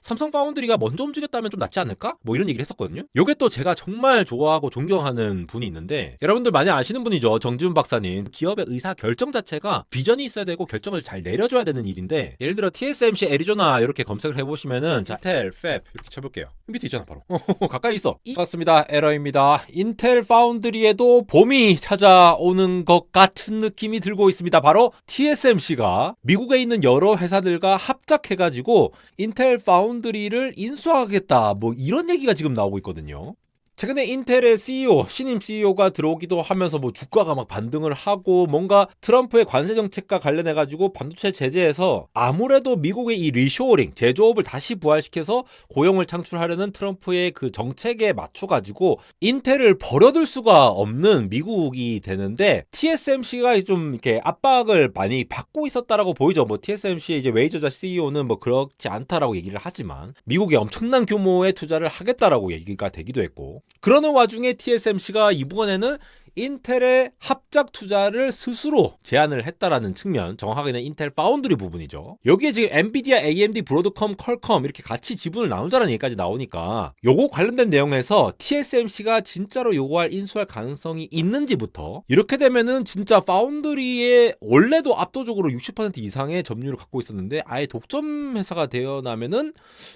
삼성 파운드리가 먼저 움직였다면 좀 낫지 않을까? 뭐 이런 얘기를 했었거든요. 요게 또 제가 정말 좋아하고 존경하는 분이 있는데, 여러분들 많이 아시는 분이죠. 정지훈 박사님. 기업의 의사 결정 자체가 비전이 있어야 되고 결정을 잘 내려줘야 되는 일인데, 예를 들어 TSMC 애리조나 이렇게 검색을 해보시면은 자, 인텔, 팹 이렇게 쳐볼게요. 밑에 있잖아 바로. 가까이 있어. 맞습니다. 에러입니다. 인텔 파운드리에도 봄이 찾아오는 것 같은 느낌이 들고 있습니다. 바로 TSMC가 미국에 있는 여러 회사들과 합작해가지고 인텔 파운드리를 인수하겠다, 뭐 이런 얘기가 지금 나오고 있거든요. 최근에 인텔의 CEO, 신임 CEO가 들어오기도 하면서 뭐 주가가 막 반등을 하고, 뭔가 트럼프의 관세 정책과 관련해가지고 반도체 제재에서 아무래도 미국의 이 리쇼어링, 제조업을 다시 부활시켜서 고용을 창출하려는 트럼프의 그 정책에 맞춰가지고 인텔을 버려둘 수가 없는 미국이 되는데, TSMC가 좀 이렇게 압박을 많이 받고 있었다라고 보이죠. 뭐 TSMC의 이제 웨이저자 CEO는 뭐 그렇지 않다라고 얘기를 하지만 미국에 엄청난 규모의 투자를 하겠다라고 얘기가 되기도 했고, 그러는 와중에 TSMC가 이번에는 인텔의 합작 투자를 스스로 제안을 했다라는 측면, 정확하게는 인텔 파운드리 부분이죠. 여기에 지금 엔비디아, AMD, 브로드컴, 퀄컴 이렇게 같이 지분을 나누자는 얘기까지 나오니까 요거 관련된 내용에서 TSMC가 진짜로 요거할 인수할 가능성이 있는지부터, 이렇게 되면은 진짜 파운드리에 원래도 압도적으로 60% 이상의 점유율을 갖고 있었는데 아예 독점 회사가 되어나면은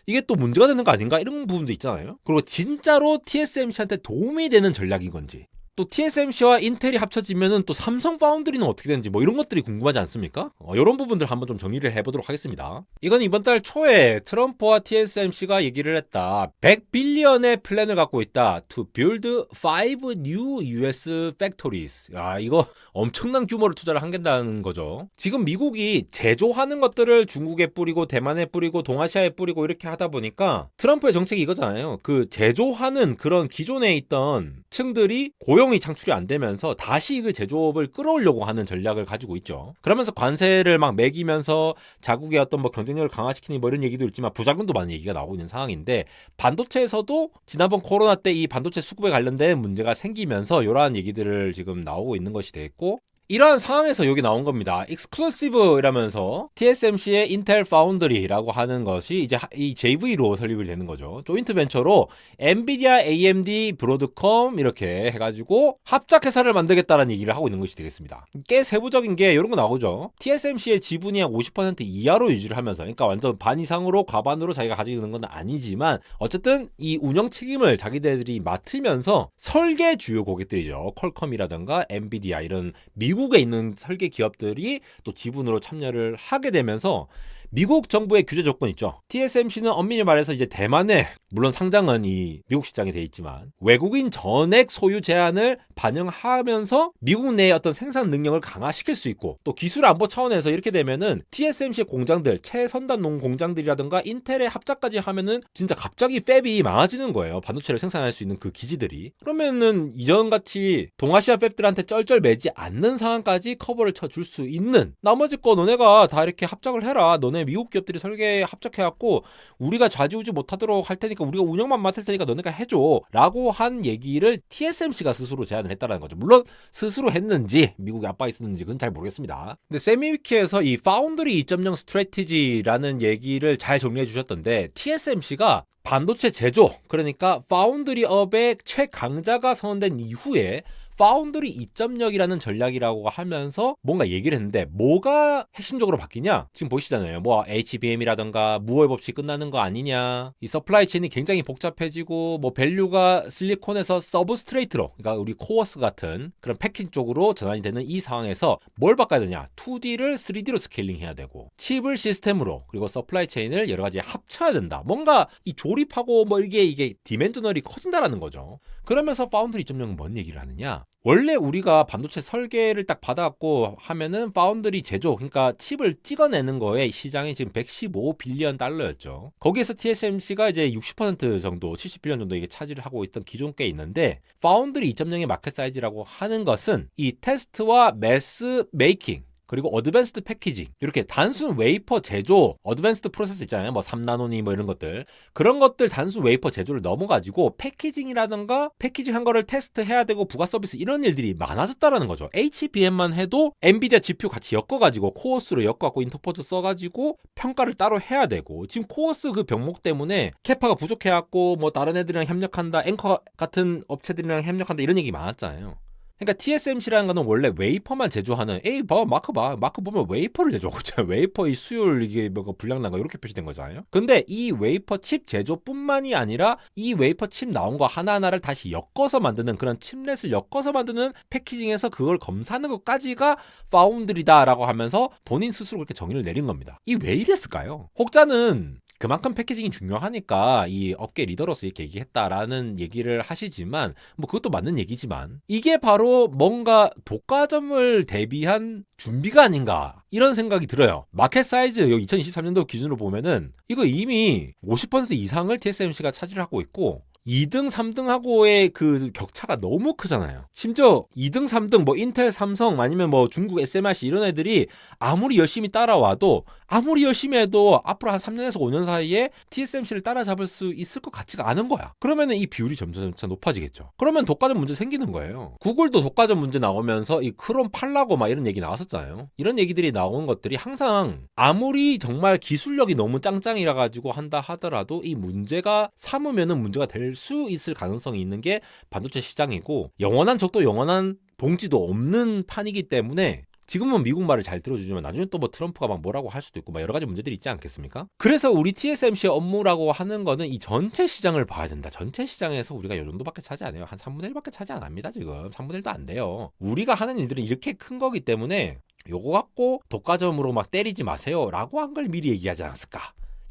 이게 또 문제가 되는 거 아닌가, 이런 부분도 있잖아요. 그리고 진짜로 TSMC한테 도움이 되는 전략인 건지, 또 TSMC와 인텔이 합쳐지면은 또 삼성 파운드리는 어떻게 되는지, 뭐 이런 것들이 궁금하지 않습니까? 이런 부분들 한번 좀 정리를 해보도록 하겠습니다. 이건 이번 달 초에 트럼프와 TSMC가 얘기를 했다. 100빌리언의 플랜을 갖고 있다. To build 5 new US factories. 야, 이거 엄청난 규모를 투자를 하겠다는 거죠. 지금 미국이 제조하는 것들을 중국에 뿌리고 대만에 뿌리고 동아시아에 뿌리고 이렇게 하다 보니까 트럼프의 정책이 이거잖아요. 그 제조하는 그런 기존에 있던 층들이 고용이 창출이 안 되면서 다시 그 제조업을 끌어오려고 하는 전략을 가지고 있죠. 그러면서 관세를 막 매기면서 자국의 어떤 뭐 경쟁력을 강화시키니 뭐 이런 얘기도 있지만 부작용도 많은 얘기가 나오고 있는 상황인데, 반도체에서도 지난번 코로나 때 이 반도체 수급에 관련된 문제가 생기면서 이러한 얘기들을 지금 나오고 있는 것이 되겠고, 이러한 상황에서 여기 나온 겁니다. 익스클루시브라면서 TSMC의 인텔 파운드리라고 하는 것이 이제 이 JV로 설립이 되는 거죠. 조인트 벤처로 엔비디아, AMD, 브로드컴 이렇게 해가지고 합작 회사를 만들겠다라는 얘기를 하고 있는 것이 되겠습니다. 꽤 세부적인 게 이런 거 나오죠. TSMC의 지분이 한 50% 이하로 유지를 하면서, 그러니까 완전 반 이상으로 과반으로 자기가 가지고 있는 건 아니지만 어쨌든 이 운영 책임을 자기들이 맡으면서 설계 주요 고객들이죠. 퀄컴이라든가 엔비디아, 이런 미국에 있는 설계 기업들이 또 지분으로 참여를 하게 되면서 미국 정부의 규제 조건 있죠. TSMC는 엄밀히 말해서 이제 대만에, 물론 상장은 이 미국 시장에 돼 있지만 외국인 전액 소유 제한을 반영하면서 미국 내의 어떤 생산 능력을 강화시킬 수 있고, 또 기술 안보 차원에서 이렇게 되면은 TSMC의 공장들, 최선단 농 공장들이라든가 인텔의 합작까지 하면은 진짜 갑자기 팹이 많아지는 거예요. 반도체를 생산할 수 있는 그 기지들이. 그러면은 이전같이 동아시아 팹들한테 쩔쩔 매지 않는 상황까지 커버를 쳐줄 수 있는, 나머지 거 너네가 다 이렇게 합작을 해라, 너네 미국 기업들이 설계에 합작해갖고 우리가 좌지우지 못하도록 할 테니까 우리가 운영만 맡을 테니까 너네가 해줘 라고 한 얘기를 TSMC가 스스로 제안을 했다는 거죠. 물론 스스로 했는지 미국에 압박이 있었는지 그건 잘 모르겠습니다. 근데 세미위키에서 이 파운드리 2.0 스트래티지라는 얘기를 잘 정리해 주셨던데, TSMC가 반도체 제조, 그러니까 파운드리업의 최강자가 선언된 이후에 파운드리 2.0이라는 전략이라고 하면서 뭔가 얘기를 했는데, 뭐가 핵심적으로 바뀌냐? 지금 보시잖아요. 뭐 HBM이라던가 무호의 법칙 끝나는 거 아니냐, 이 서플라이 체인이 굉장히 복잡해지고 뭐 밸류가 실리콘에서 서브스트레이트로, 그러니까 우리 코어스 같은 그런 패키지 쪽으로 전환이 되는 이 상황에서 뭘 바꿔야 되냐? 2D를 3D로 스케일링 해야 되고, 칩을 시스템으로, 그리고 서플라이 체인을 여러 가지 합쳐야 된다. 뭔가 이 조립하고 뭐 이게 디멘저널이 커진다라는 거죠. 그러면서 파운드리 2.0은 뭔 얘기를 하느냐? 원래 우리가 반도체 설계를 딱 받아갖고 하면은 파운드리 제조, 그러니까 칩을 찍어내는 거에 시장이 지금 115빌리언 달러였죠. 거기에서 TSMC가 이제 60% 정도, 70빌리언 정도 이게 차지를 하고 있던 기존 꽤 있는데, 파운드리 2.0의 마켓 사이즈라고 하는 것은 이 테스트와 매스 메이킹, 그리고 어드밴스드 패키징, 이렇게 단순 웨이퍼 제조 어드밴스드 프로세스 있잖아요. 뭐 3나노니 뭐 이런 것들, 그런 것들 단순 웨이퍼 제조를 넘어가지고 패키징이라든가 패키징한 거를 테스트해야 되고 부가 서비스 이런 일들이 많아졌다라는 거죠. HBM만 해도 엔비디아 GPU 같이 엮어가지고 코어스로 엮어갖고 인터포즈 써가지고 평가를 따로 해야 되고, 지금 코어스 그 병목 때문에 캐파가 부족해갖고 뭐 다른 애들이랑 협력한다, 앵커 같은 업체들이랑 협력한다 이런 얘기 많았잖아요. 그러니까 TSMC라는 거는 원래 웨이퍼만 제조하는, 에이 마크 보면 웨이퍼를 제조하고 있잖아요. 웨이퍼의 수율 이게 뭐가 불량 난 거 이렇게 표시된 거잖아요. 근데 이 웨이퍼 칩 제조뿐만이 아니라 이 웨이퍼 칩 나온 거 하나하나를 다시 엮어서 만드는, 그런 칩렛을 엮어서 만드는 패키징에서 그걸 검사하는 것까지가 파운드리다라고 하면서 본인 스스로 그렇게 정의를 내린 겁니다. 이 왜 이랬을까요? 혹자는 그만큼 패키징이 중요하니까 이 업계 리더로서 이렇게 얘기했다라는 얘기를 하시지만, 뭐 그것도 맞는 얘기지만, 이게 바로 뭔가 독과점을 대비한 준비가 아닌가 이런 생각이 들어요. 마켓 사이즈 여기 2023년도 기준으로 보면은 이거 이미 50% 이상을 TSMC가 차지를 하고 있고, 2등, 3등하고의 그 격차가 너무 크잖아요. 심지어 2등, 3등, 뭐 인텔, 삼성, 아니면 뭐 중국 SMIC 이런 애들이 아무리 열심히 따라와도, 아무리 열심히 해도 앞으로 한 3년에서 5년 사이에 TSMC를 따라잡을 수 있을 것 같지가 않은 거야. 그러면은 이 비율이 점점 높아지겠죠. 그러면 독과점 문제 생기는 거예요. 구글도 독과점 문제 나오면서 이 크롬 팔라고 막 이런 얘기 나왔었잖아요. 이런 얘기들이 나온 것들이 항상 아무리 정말 기술력이 너무 짱짱이라 가지고 한다 하더라도 이 문제가 삼으면은 문제가 될 수 있을 가능성이 있는 게 반도체 시장이고, 영원한 적도 영원한 동지도 없는 판이기 때문에 지금은 미국 말을 잘 들어주지만 나중에 또 뭐 트럼프가 막 뭐라고 할 수도 있고 막 여러 가지 문제들이 있지 않겠습니까? 그래서 우리 TSMC의 업무라고 하는 거는 이 전체 시장을 봐야 된다. 전체 시장에서 우리가 이 정도밖에 차지 안 해요. 한 3분의 1밖에 차지 안 합니다. 지금 3분의 1도 안 돼요. 우리가 하는 일들은 이렇게 큰 거기 때문에 요거 갖고 독과점으로 막 때리지 마세요 라고 한 걸 미리 얘기하지 않았을까,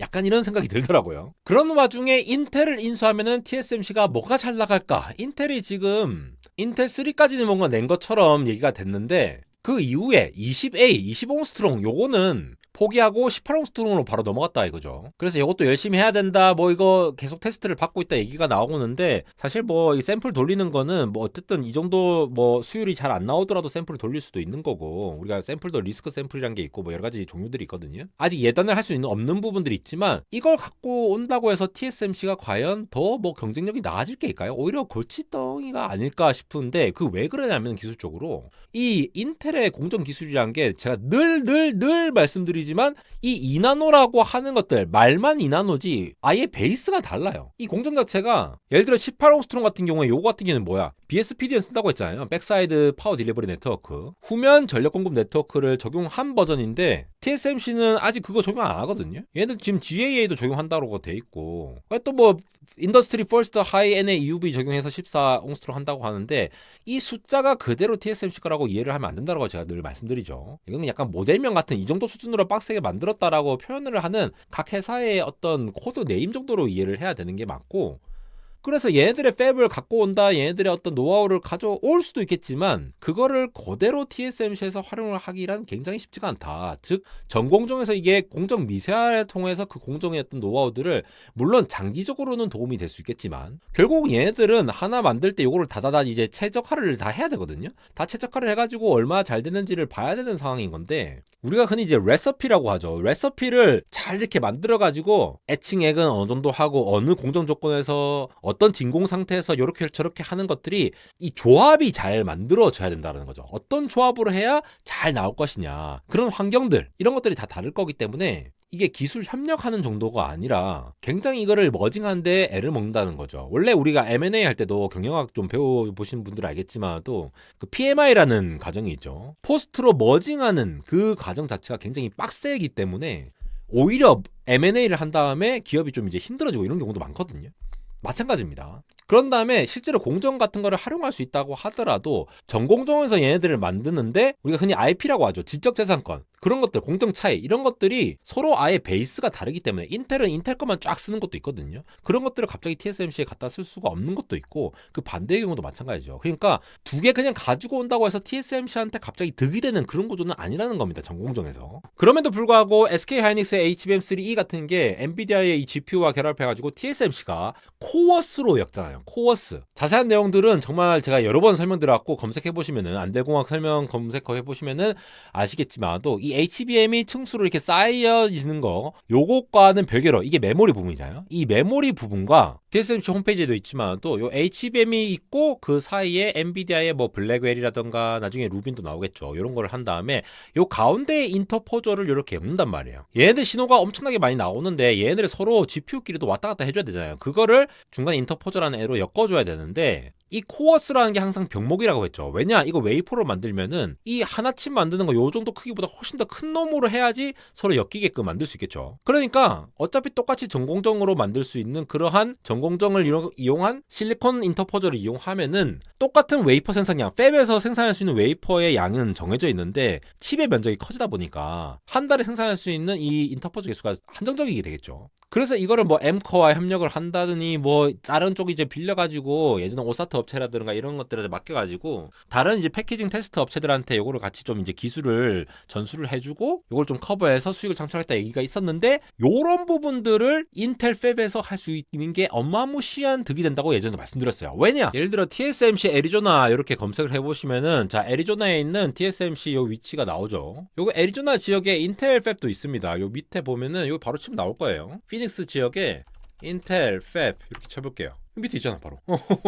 약간 이런 생각이 들더라고요. 그런 와중에 인텔을 인수하면은 TSMC가 뭐가 잘 나갈까? 인텔이 지금 인텔 3까지는 뭔가 낸 것처럼 얘기가 됐는데, 그 이후에 20A, 20옹스트롱 요거는 포기하고 18옹스트롱으로 바로 넘어갔다 이거죠. 그래서 이것도 열심히 해야 된다, 뭐 이거 계속 테스트를 받고 있다 얘기가 나오는데, 사실 뭐 이 샘플 돌리는 거는 뭐 어쨌든 이 정도 뭐 수율이 잘 안 나오더라도 샘플을 돌릴 수도 있는 거고, 우리가 샘플도 리스크 샘플이란 게 있고 뭐 여러 가지 종류들이 있거든요. 아직 예단을 할 수 있는 없는 부분들이 있지만, 이걸 갖고 온다고 해서 TSMC가 과연 더 뭐 경쟁력이 나아질 게 있을까요? 오히려 골칫덩이가 아닐까 싶은데, 그 왜 그러냐면 기술적으로 이 인텔의 공정 기술이란 게 제가 늘 말씀드리지만, 이 2나노라고 하는 것들 말만 2나노지 아예 베이스가 달라요. 이 공정 자체가 예를 들어 18옹스트롱 같은 경우에 요거 같은 경우는 뭐야? BSPDN 쓴다고 했잖아요. 백사이드 파워 딜리버리 네트워크, 후면 전력 공급 네트워크를 적용한 버전인데, TSMC는 아직 그거 적용 안 하거든요. 얘는 지금 GAA도 적용한다고 돼 있고, 또 뭐 인더스트리 퍼스트 하이 NA EUV 적용해서 14옹스트롱 한다고 하는데, 이 숫자가 그대로 TSMC 거라고 이해를 하면 안 된다고 제가 늘 말씀드리죠. 이건 약간 모델명 같은 이 정도 수준으로 빡세게 만들었다라고 표현을 하는 각 회사의 어떤 코드 네임 정도로 이해를 해야 되는 게 맞고, 그래서 얘네들의 팹을 갖고 온다, 얘네들의 어떤 노하우를 가져올 수도 있겠지만, 그거를 그대로 TSMC에서 활용을 하기란 굉장히 쉽지가 않다. 즉 전공정에서 이게 공정 미세화를 통해서 그 공정의 어떤 노하우들을 물론 장기적으로는 도움이 될 수 있겠지만, 결국 얘네들은 하나 만들 때 요거를 다다다 이제 최적화를 다 해야 되거든요. 다 최적화를 해가지고 얼마나 잘 되는지를 봐야 되는 상황인 건데, 우리가 흔히 이제 레시피라고 하죠. 레시피를 잘 이렇게 만들어가지고 애칭액은 어느 정도 하고 어느 공정 조건에서 어떤 진공 상태에서 이렇게 저렇게 하는 것들이, 이 조합이 잘 만들어져야 된다는 거죠. 어떤 조합으로 해야 잘 나올 것이냐, 그런 환경들 이런 것들이 다 다를 거기 때문에 이게 기술 협력하는 정도가 아니라 굉장히 이거를 머징하는데 애를 먹는다는 거죠. 원래 우리가 M&A 할 때도 경영학 좀 배워보신 분들은 알겠지만 또 그 PMI라는 과정이 있죠. 포스트로 머징하는 그 과정 자체가 굉장히 빡세기 때문에 오히려 M&A를 한 다음에 기업이 좀 이제 힘들어지고 이런 경우도 많거든요. 마찬가지입니다. 그런 다음에 실제로 공정 같은 거를 활용할 수 있다고 하더라도 전공정에서 얘네들을 만드는데, 우리가 흔히 IP라고 하죠. 지적재산권. 그런 것들, 공정 차이 이런 것들이 서로 아예 베이스가 다르기 때문에 인텔은 인텔 것만 쫙 쓰는 것도 있거든요. 그런 것들을 갑자기 TSMC에 갖다 쓸 수가 없는 것도 있고 그 반대의 경우도 마찬가지죠. 그러니까 두 개 그냥 가지고 온다고 해서 TSMC한테 갑자기 득이 되는 그런 구조는 아니라는 겁니다. 전공정에서. 그럼에도 불구하고 SK하이닉스의 HBM3E 같은 게 엔비디아의 이 GPU와 결합해가지고 TSMC가 코어스로 엮잖아요. 코어스. 자세한 내용들은 정말 제가 여러 번 설명드렸고 검색해보시면은 안대공학 설명 검색해보시면은 아시겠지만도 이 HBM이 층수로 이렇게 쌓여지는 거 요것과는 별개로 이게 메모리 부분이잖아요. 이 메모리 부분과 TSMC 홈페이지에도 있지만 또 요 HBM이 있고 그 사이에 엔비디아의 뭐 블랙웰이라던가 나중에 루빈도 나오겠죠. 이런 걸 한 다음에 요 가운데에 인터포저를 이렇게 엮는단 말이에요. 얘네들 신호가 엄청나게 많이 나오는데 얘네들 서로 GPU끼리도 왔다 갔다 해줘야 되잖아요. 그거를 중간에 인터포저라는 애로 엮어줘야 되는데 이 코어스라는 게 항상 병목이라고 했죠. 왜냐? 이거 웨이퍼로 만들면은 이 하나씩 만드는 거 요 정도 크기보다 훨씬 더 큰 놈으로 해야지 서로 엮이게끔 만들 수 있겠죠. 그러니까 어차피 똑같이 전공정으로 만들 수 있는 그러한 전공정을 이용한 실리콘 인터포저를 이용하면은 똑같은 웨이퍼 생산량, 팹에서 생산할 수 있는 웨이퍼의 양은 정해져 있는데 칩의 면적이 커지다 보니까 한 달에 생산할 수 있는 이 인터포저 개수가 한정적이게 되겠죠. 그래서 이거를 뭐 엠커와 협력을 한다더니 뭐 다른 쪽 이제 빌려가지고 예전에 오사트 업체라든가 이런 것들에 맡겨가지고 다른 이제 패키징 테스트 업체들한테 요거를 같이 좀 이제 기술을 전수를 해주고 요걸 좀 커버해서 수익을 창출했다 얘기가 있었는데 요런 부분들을 인텔 팹에서 할 수 있는 게 어마무시한 득이 된다고 예전에 말씀드렸어요. 왜냐? 예를 들어 TSMC 애리조나 이렇게 검색을 해보시면은 자 애리조나에 있는 TSMC 요 위치가 나오죠. 요거 애리조나 지역에 인텔 팹도 있습니다. 요 밑에 보면은 요 바로 치면 나올 거예요. 피닉스 지역에 인텔 팹 이렇게 쳐볼게요. 밑에 있잖아 바로.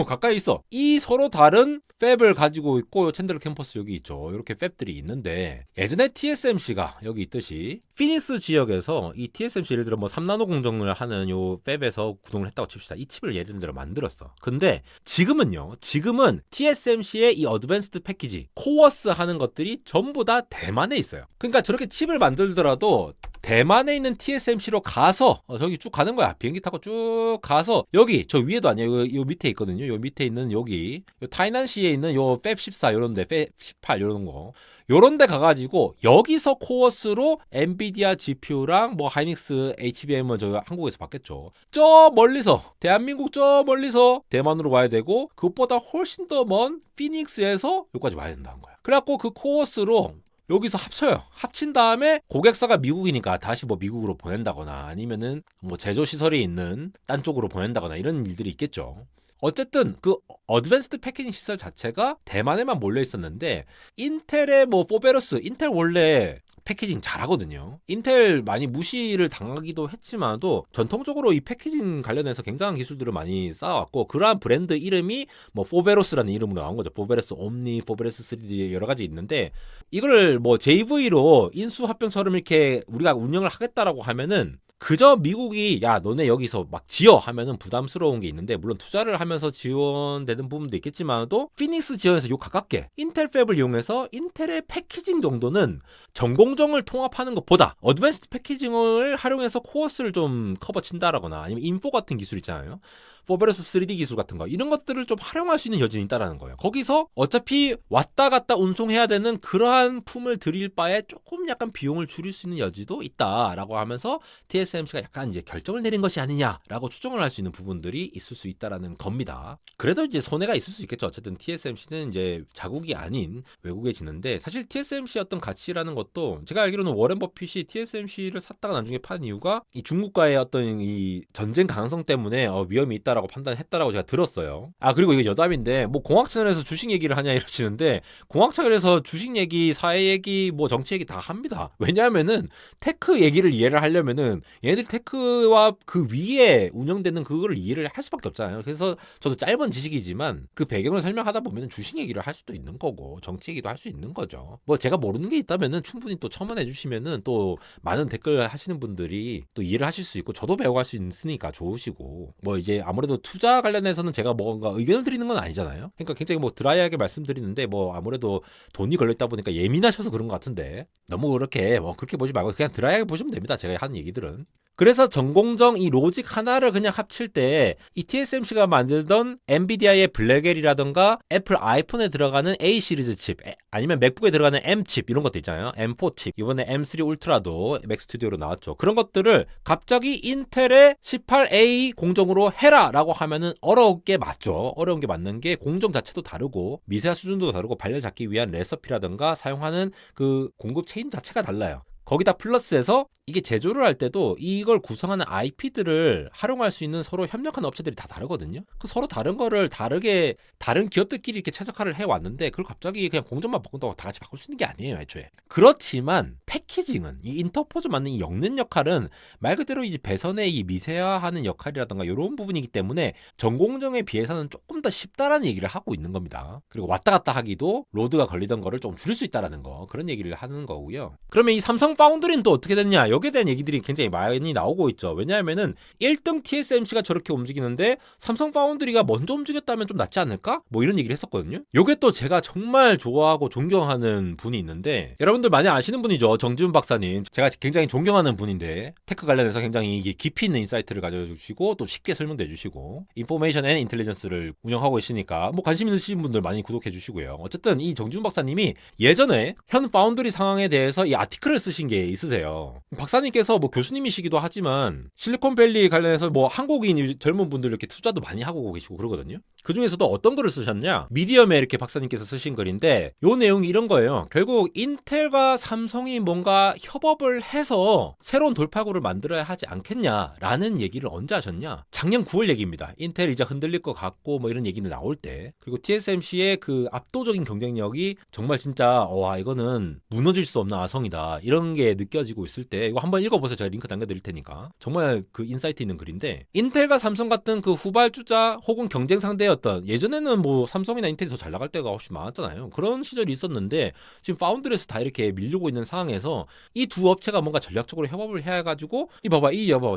가까이 있어. 이 서로 다른 팹을 가지고 있고 챈들러 캠퍼스 여기 있죠. 이렇게 팹들이 있는데 예전에 TSMC가 여기 있듯이 피닉스 지역에서 이 TSMC 예를 들어 뭐 3나노 공정을 하는 요 팹에서 구동을 했다고 칩시다. 이 칩을 예를 들어 만들었어. 근데 지금은 TSMC의 이 어드밴스드 패키지 코어스 하는 것들이 전부 다 대만에 있어요. 그러니까 저렇게 칩을 만들더라도 대만에 있는 TSMC로 가서 저기 쭉 가는 거야. 비행기 타고 쭉 가서 여기 저 위에도 아니에요. 요 밑에 있거든요. 요 밑에 있는 여기 요 타이난시에 있는 요 팹 14 요런데 팹 18 요런 거 요런데 가가지고 여기서 코어스로 엔비디아 GPU랑 뭐 하이닉스 HBM은 저 한국에서 받겠죠. 저 멀리서 대한민국 저 멀리서 대만으로 와야 되고 그것보다 훨씬 더 먼 피닉스에서 여기까지 와야 된다는 거야. 그래갖고 그 코어스로 여기서 합쳐요. 합친 다음에 고객사가 미국이니까 다시 뭐 미국으로 보낸다거나 아니면은 뭐 제조 시설이 있는 딴 쪽으로 보낸다거나 이런 일들이 있겠죠. 어쨌든 그 어드밴스드 패키징 시설 자체가 대만에만 몰려 있었는데 인텔의 뭐 포베러스, 인텔 원래 패키징 잘하거든요. 인텔 많이 무시를 당하기도 했지만도 전통적으로 이 패키징 관련해서 굉장한 기술들을 많이 쌓아왔고 그러한 브랜드 이름이 뭐 포베로스라는 이름으로 나온 거죠. 포베러스 옴니, 포베러스 3D 여러 가지 있는데 이거를 뭐 JV로 인수합병처럼 이렇게 우리가 운영을 하겠다라고 하면은 그저 미국이 야 너네 여기서 막 지어 하면은 부담스러운 게 있는데 물론 투자를 하면서 지원되는 부분도 있겠지만도 피닉스 지역에서 요 가깝게 인텔 팹을 이용해서 인텔의 패키징 정도는 전공정을 통합하는 것보다 어드밴스드 패키징을 활용해서 코어스를 좀 커버 친다라거나 아니면 인포 같은 기술 있잖아요. 포베러스 3D 기술 같은 거 이런 것들을 좀 활용할 수 있는 여진이 있다라는 거예요. 거기서 어차피 왔다 갔다 운송해야 되는 그러한 품을 들일 바에 조금 약간 비용을 줄일 수 있는 여지도 있다라고 하면서 TSMC가 약간 이제 결정을 내린 것이 아니냐라고 추정을 할 수 있는 부분들이 있을 수 있다라는 겁니다. 그래도 이제 손해가 있을 수 있겠죠. 어쨌든 TSMC는 이제 자국이 아닌 외국에 지는데 사실 TSMC의 어떤 가치라는 것도 제가 알기로는 워렌 버핏이 TSMC를 샀다가 나중에 판 이유가 이 중국과의 어떤 이 전쟁 가능성 때문에 위험이 있다 라고 판단했다라고 제가 들었어요. 아 그리고 이거 여담인데 뭐 공학 채널에서 주식 얘기를 하냐 이러시는데 공학 채널에서 주식 얘기, 사회 얘기, 뭐 정치 얘기 다 합니다. 왜냐하면은 테크 얘기를 이해를 하려면은 얘네들 테크와 그 위에 운영되는 그거를 이해를 할 수밖에 없잖아요. 그래서 저도 짧은 지식이지만 그 배경을 설명하다 보면 주식 얘기를 할 수도 있는 거고 정치 얘기도 할 수 있는 거죠. 뭐 제가 모르는 게 있다면은 충분히 또 첨언해 주시면은 또 많은 댓글 하시는 분들이 또 이해를 하실 수 있고 저도 배워갈 수 있으니까 좋으시고 뭐 이제 아무래도 투자 관련해서는 제가 뭔가 의견을 드리는 건 아니잖아요. 그러니까 굉장히 뭐 드라이하게 말씀드리는데 뭐 아무래도 돈이 걸려있다 보니까 예민하셔서 그런 것 같은데 너무 그렇게 뭐 그렇게 보지 말고 그냥 드라이하게 보시면 됩니다. 제가 하는 얘기들은 그래서 전공정 이 로직 하나를 그냥 합칠 때 이 TSMC가 만들던 엔비디아의 블랙엘이라던가 애플 아이폰에 들어가는 A 시리즈 칩 아니면 맥북에 들어가는 M 칩 이런 것도 있잖아요. M4 칩 이번에 M3 울트라도 맥 스튜디오로 나왔죠. 그런 것들을 갑자기 인텔의 18A 공정으로 해라 라고 하면은 어려운 게 맞죠. 어려운 게 맞는 게 공정 자체도 다르고 미세화 수준도 다르고 발열 잡기 위한 레시피라던가 사용하는 그 공급 체인 자체가 달라요. 거기다 플러스해서 이게 제조를 할 때도 이걸 구성하는 IP들을 활용할 수 있는 서로 협력하는 업체들이 다 다르거든요. 그 서로 다른 거를 다르게 다른 기업들끼리 이렇게 최적화를 해왔는데 그걸 갑자기 그냥 공정만 바꾼다고 다 같이 바꿀 수 있는 게 아니에요, 애초에. 그렇지만 패키징은 이 인터포즈 맞는 이 엮는 역할은 말 그대로 이제 배선의 이 미세화하는 역할이라든가 이런 부분이기 때문에 전공정에 비해서는 조금 더 쉽다라는 얘기를 하고 있는 겁니다. 그리고 왔다 갔다 하기도 로드가 걸리던 거를 좀 줄일 수 있다라는 거 그런 얘기를 하는 거고요. 그러면 이 삼성 파운드리는 또 어떻게 됐냐? 여기에 대한 얘기들이 굉장히 많이 나오고 있죠. 왜냐하면은 1등 TSMC가 저렇게 움직이는데 삼성 파운드리가 먼저 움직였다면 좀 낫지 않을까? 뭐 이런 얘기를 했었거든요. 요게 또 제가 정말 좋아하고 존경하는 분이 있는데 여러분들 많이 아시는 분이죠. 정지훈 박사님. 제가 굉장히 존경하는 분인데 테크 관련해서 굉장히 깊이 있는 인사이트를 가져주시고 또 쉽게 설명도 해주시고 인포메이션 앤 인텔리전스를 운영하고 있으니까 뭐 관심 있으신 분들 많이 구독해 주시고요. 어쨌든 이 정지훈 박사님이 예전에 현 파운드리 상황에 대해서 이 아티클을 쓰신 게 있으세요. 박사님께서 뭐 교수님이시기도 하지만 실리콘밸리 관련해서 뭐 한국인 젊은 분들 이렇게 투자도 많이 하고 계시고 그러거든요. 그 중에서도 어떤 글을 쓰셨냐? 미디엄에 이렇게 박사님께서 쓰신 글인데 요 내용이 이런 거예요. 결국 인텔과 삼성이 뭔가 협업을 해서 새로운 돌파구를 만들어야 하지 않겠냐라는 얘기를 언제 하셨냐? 작년 9월 얘기입니다. 인텔 이제 흔들릴 것 같고 뭐 이런 얘기는 나올 때 그리고 TSMC의 그 압도적인 경쟁력이 정말 진짜 와 이거는 무너질 수 없는 아성이다 이런 게 느껴지고 있을 때 이거 한번 읽어보세요. 제가 링크 남겨드릴 테니까 정말 그 인사이트 있는 글인데 인텔과 삼성 같은 그 후발주자 혹은 경쟁 상대였던 예전에는 뭐 삼성이나 인텔이 더 잘 나갈 때가 훨씬 많았잖아요. 그런 시절이 있었는데 지금 파운드리에서 다 이렇게 밀리고 있는 상황에서 이 두 업체가 뭔가 전략적으로 협업을 해가지고 이 봐봐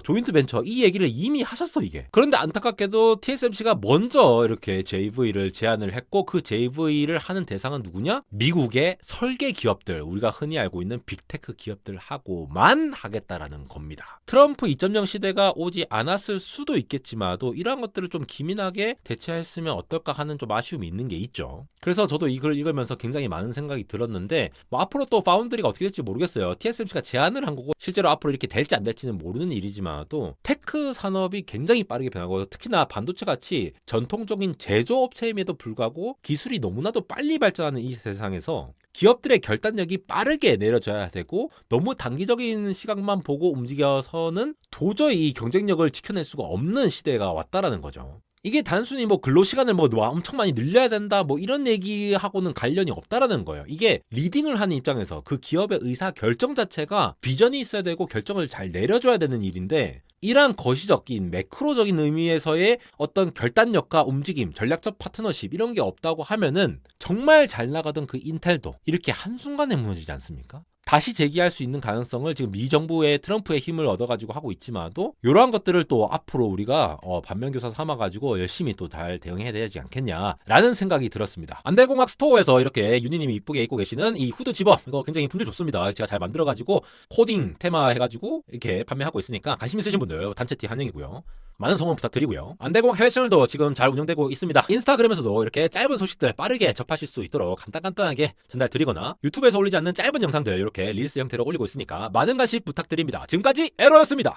조인트 벤처 이 얘기를 이미 하셨어 이게. 그런데 안타깝게도 TSMC가 먼저 이렇게 JV를 제안을 했고 그 JV를 하는 대상은 누구냐? 미국의 설계 기업들 우리가 흔히 알고 있는 빅테크 기업들하고만 하겠다라는 겁니다. 트럼프 2.0 시대가 오지 않았을 수도 있겠지만도 이러한 것들을 좀 기민하게 대처했으면 어떨까 하는 좀 아쉬움이 있는 게 있죠. 그래서 저도 이걸 읽으면서 굉장히 많은 생각이 들었는데 뭐 앞으로 또 파운드리가 어떻게 될지 모르겠어요. TSMC가 제안을 한 거고 실제로 앞으로 이렇게 될지 안 될지는 모르는 일이지만도 테크 산업이 굉장히 빠르게 변하고 특히나 반도체 같이 전통적인 제조업체임에도 불구하고 기술이 너무나도 빨리 발전하는 이 세상에서 기업들의 결단력이 빠르게 내려져야 되고 너무 단기적인 시각만 보고 움직여서는 도저히 이 경쟁력을 지켜낼 수가 없는 시대가 왔다라는 거죠. 이게 단순히 뭐 근로 시간을 뭐 엄청 많이 늘려야 된다 뭐 이런 얘기하고는 관련이 없다라는 거예요. 이게 리딩을 하는 입장에서 그 기업의 의사 결정 자체가 비전이 있어야 되고 결정을 잘 내려줘야 되는 일인데 이러한 거시적인 매크로적인 의미에서의 어떤 결단력과 움직임, 전략적 파트너십 이런 게 없다고 하면은 정말 잘 나가던 그 인텔도 이렇게 한순간에 무너지지 않습니까? 다시 재기할 수 있는 가능성을 지금 미 정부의 트럼프의 힘을 얻어가지고 하고 있지만도 이러한 것들을 또 앞으로 우리가 반면교사 삼아가지고 열심히 또 잘 대응해야 되지 않겠냐라는 생각이 들었습니다. 안달공학 스토어에서 이렇게 윤희님이 이쁘게 입고 계시는 이 후드 집업 이거 굉장히 품질 좋습니다. 제가 잘 만들어가지고 코딩 테마 해가지고 이렇게 판매하고 있으니까 관심 있으신 분들 단체티 환영이고요. 많은 성원 부탁드리고요. 안달공학 해외 채널도 지금 잘 운영되고 있습니다. 인스타그램에서도 이렇게 짧은 소식들 빠르게 접하실 수 있도록 간단하게 전달드리거나 유튜브에서 올리지 않는 짧은 영상들 이렇게 릴스 형태로 올리고 있으니까 많은 관심 부탁드립니다. 지금까지 에러였습니다.